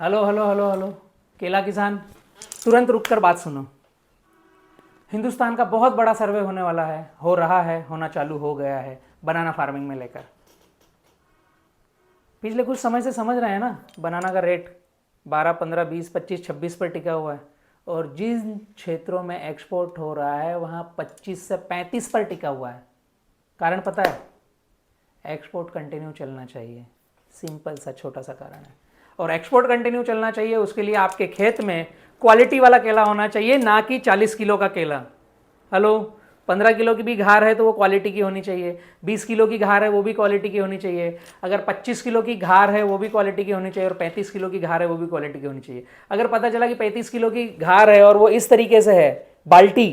Hello hello hello hello केला किसान, तुरंत रुक कर बात सुनो। हिंदुस्तान का बहुत बड़ा सर्वे होने वाला है, हो रहा है, होना चालू हो गया है बनाना फार्मिंग में लेकर। पिछले कुछ समय से समझ रहे हैं ना, बनाना का रेट 12, 15, 20, 25, 26 पर टिका हुआ है और जिन क्षेत्रों में एक्सपोर्ट हो रहा है वहाँ 25 से 35 पर टिका हुआ है। कारण पता है? एक्सपोर्ट कंटिन्यू चलना चाहिए, सिंपल सा छोटा सा कारण है। और एक्सपोर्ट कंटिन्यू चलना चाहिए, उसके लिए आपके खेत में क्वालिटी वाला केला होना चाहिए, ना कि 40 किलो का केला। हेलो, 15 किलो की भी घार है तो वो क्वालिटी की होनी चाहिए, 20 किलो की घार है वो भी क्वालिटी की होनी चाहिए, अगर 25 किलो की घार है वो भी क्वालिटी की होनी चाहिए, और 35 किलो की घार है वो भी क्वालिटी की होनी चाहिए। अगर पता चला कि 35 किलो की घार है और वो इस तरीके से है, बाल्टी,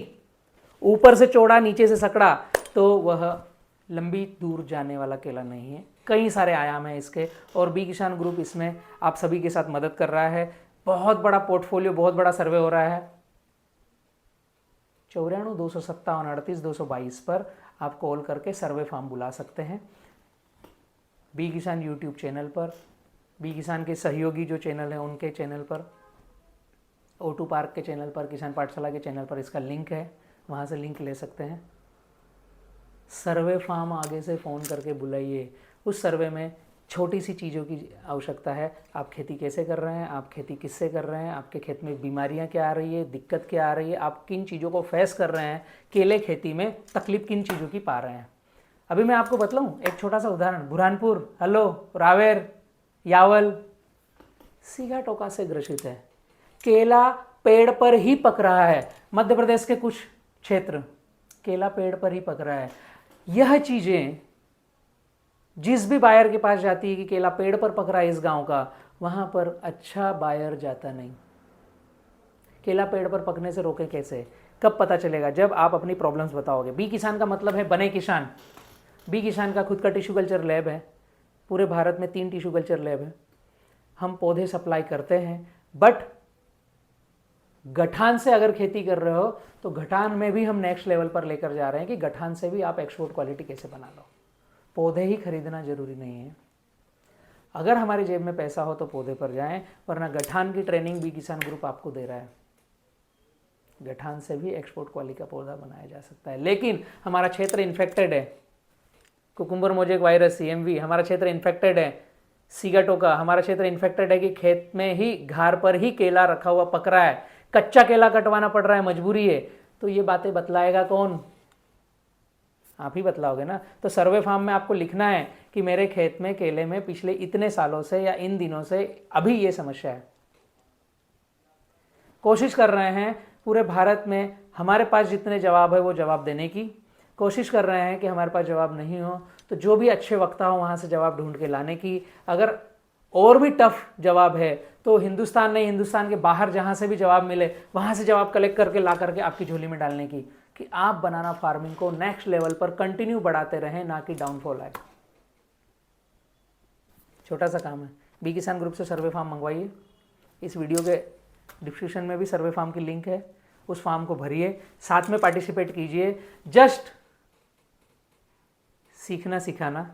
ऊपर से चौड़ा नीचे से सकड़ा, तो वह लंबी दूर जाने वाला केला नहीं है। कई सारे आयाम हैं इसके, और बी किसान ग्रुप इसमें आप सभी के साथ मदद कर रहा है। बहुत बड़ा पोर्टफोलियो, बहुत बड़ा सर्वे हो रहा है। 94 257 38 222 पर आप कॉल करके सर्वे फॉर्म बुला सकते हैं। बी किसान यूट्यूब चैनल पर, बी किसान के सहयोगी जो चैनल है उनके चैनल पर, O2 पार्क के चैनल पर, किसान पाठशाला के चैनल पर इसका लिंक है, वहाँ से लिंक ले सकते हैं। सर्वे फॉर्म आगे से फ़ोन करके बुलाइए। उस सर्वे में छोटी सी चीज़ों की आवश्यकता है। आप खेती कैसे कर रहे हैं, आप खेती किससे कर रहे हैं, आपके खेत में बीमारियां क्या आ रही है, दिक्कत क्या आ रही है, आप किन चीज़ों को फेस कर रहे हैं, केले खेती में तकलीफ किन चीज़ों की पा रहे हैं। अभी मैं आपको बतलाऊं एक छोटा सा उदाहरण। बुरहानपुर, हलो, रावेर, यावल सीगा टोका से ग्रसित है। केला पेड़ पर ही पक रहा है। मध्य प्रदेश के कुछ क्षेत्र केला पेड़ पर ही पक रहा है। यह चीज़ें जिस भी बायर के पास जाती है कि केला पेड़ पर पक रहा है इस गांव का, वहां पर अच्छा बायर जाता नहीं। केला पेड़ पर पकने से रोके कैसे? कब पता चलेगा? जब आप अपनी प्रॉब्लम्स बताओगे। बी किसान का मतलब है बने किसान। बी किसान का खुद का टिश्यू कल्चर लैब है। पूरे भारत में 3 टिश्यू कल्चर लैब है। हम पौधे सप्लाई करते हैं, बट गठान से अगर खेती कर रहे हो तो गठान में भी हम नेक्स्ट लेवल पर लेकर जा रहे हैं कि गठान से भी आप एक्सपोर्ट क्वालिटी कैसे बना लो। पौधे ही खरीदना जरूरी नहीं है। अगर हमारी जेब में पैसा हो तो पौधे पर जाएं, वरना गठान की ट्रेनिंग भी किसान ग्रुप आपको दे रहा है। गठान से भी एक्सपोर्ट क्वालिटी का पौधा बनाया जा सकता है। लेकिन हमारा क्षेत्र इन्फेक्टेड है, कुकुम्बर मोजेक वायरस CMV, हमारा क्षेत्र इन्फेक्टेड है। सीगा टोका, हमारा क्षेत्र इन्फेक्टेड है कि खेत में ही घार पर ही केला रखा हुआ पक रहा है, कच्चा केला कटवाना पड़ रहा है, मजबूरी है। तो ये बातें बतलाएगा कौन? आप ही बतलाओगे ना। तो सर्वे फॉर्म में आपको लिखना है कि मेरे खेत में केले में पिछले इतने सालों से या इन दिनों से अभी ये समस्या है। कोशिश कर रहे हैं पूरे भारत में हमारे पास जितने जवाब है वो जवाब देने की कोशिश कर रहे हैं कि हमारे पास जवाब नहीं हो तो जो भी अच्छे वक्ता हो वहाँ से जवाब ढूंढ के लाने की। अगर और भी टफ जवाब है तो हिंदुस्तान नहीं, हिंदुस्तान के बाहर जहाँ से भी जवाब मिले वहाँ से जवाब कलेक्ट करके ला करके आपकी झोली में डालने की, कि आप बनाना फार्मिंग को नेक्स्ट लेवल पर कंटिन्यू बढ़ाते रहें, ना कि डाउनफॉल आए। छोटा सा काम है। बी किसान ग्रुप से सर्वे फॉर्म मंगवाइए। इस वीडियो के डिस्क्रिप्शन में भी सर्वे फॉर्म की लिंक है, उस फॉर्म को भरिए, साथ में पार्टिसिपेट कीजिए। जस्ट सीखना सिखाना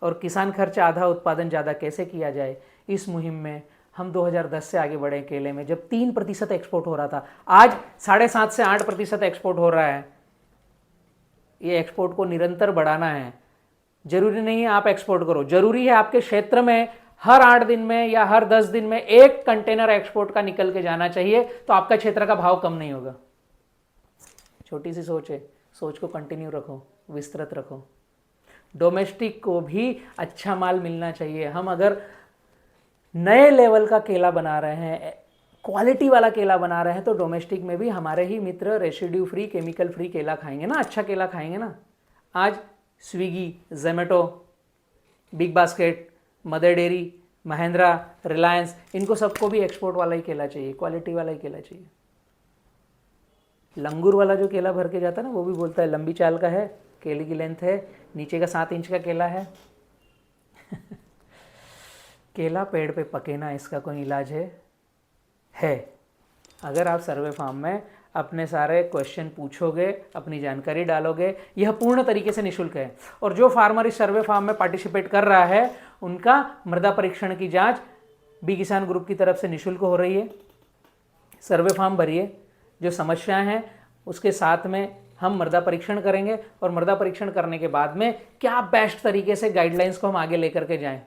और किसान खर्च आधा उत्पादन ज़्यादा कैसे किया जाए, इस मुहिम में हम 2010 से आगे बढ़े। केले में जब 3% एक्सपोर्ट हो रहा था, आज 7.5 से 8% एक्सपोर्ट हो रहा है। ये एक्सपोर्ट को निरंतर बढ़ाना है। जरूरी नहीं है आप एक्सपोर्ट करो, जरूरी है आपके क्षेत्र में हर 8 दिन में या हर 10 दिन में 1 कंटेनर एक्सपोर्ट का निकल के जाना चाहिए, तो आपका क्षेत्र का भाव कम नहीं होगा। छोटी सी सोच है, सोच को कंटिन्यू रखो, विस्तृत रखो। डोमेस्टिक को भी अच्छा माल मिलना चाहिए। हम अगर नए लेवल का केला बना रहे हैं, क्वालिटी वाला केला बना रहे हैं, तो डोमेस्टिक में भी हमारे ही मित्र रेसिड्यू फ्री, केमिकल फ्री केला खाएंगे ना, अच्छा केला खाएंगे ना। आज Swiggy, Zomato, big basket, mother dairy, Mahindra, Reliance, इनको सबको भी एक्सपोर्ट वाला ही केला चाहिए, क्वालिटी वाला ही केला चाहिए। लंगूर वाला जो केला भर के जाता है ना, वो भी बोलता है लंबी चाल का है, केले की लेंथ है, नीचे का 7 इंच का केला है। केला पेड़ पे पके ना, इसका कोई इलाज है। अगर आप सर्वे फॉर्म में अपने सारे क्वेश्चन पूछोगे, अपनी जानकारी डालोगे, यह पूर्ण तरीके से निःशुल्क है। और जो फार्मर इस सर्वे फॉर्म में पार्टिसिपेट कर रहा है, उनका मृदा परीक्षण की जांच बी किसान ग्रुप की तरफ से निःशुल्क हो रही है। सर्वे फॉर्म भरिए, जो समस्याएं हैं उसके साथ में हम मृदा परीक्षण करेंगे और मृदा परीक्षण करने के बाद में क्या बेस्ट तरीके से गाइडलाइंस को हम आगे लेकर के जाएं।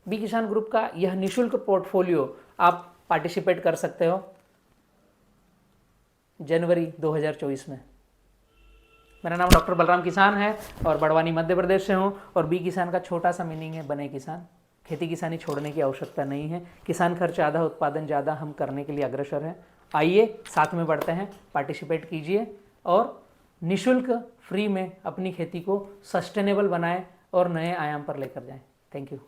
बी किसान ग्रुप का यह निःशुल्क पोर्टफोलियो आप पार्टिसिपेट कर सकते हो जनवरी 2024 में। मेरा नाम डॉक्टर बलराम किसान है और बड़वानी मध्य प्रदेश से हूँ। और बी किसान का छोटा सा मीनिंग है बने किसान। खेती किसानी छोड़ने की आवश्यकता नहीं है। किसान खर्च आधा, उत्पादन ज़्यादा, हम करने के लिए अग्रसर हैं। आइए साथ में बढ़ते हैं, पार्टिसिपेट कीजिए और निःशुल्क फ्री में अपनी खेती को सस्टेनेबल बनाएं और नए आयाम पर लेकर जाएं। Thank you.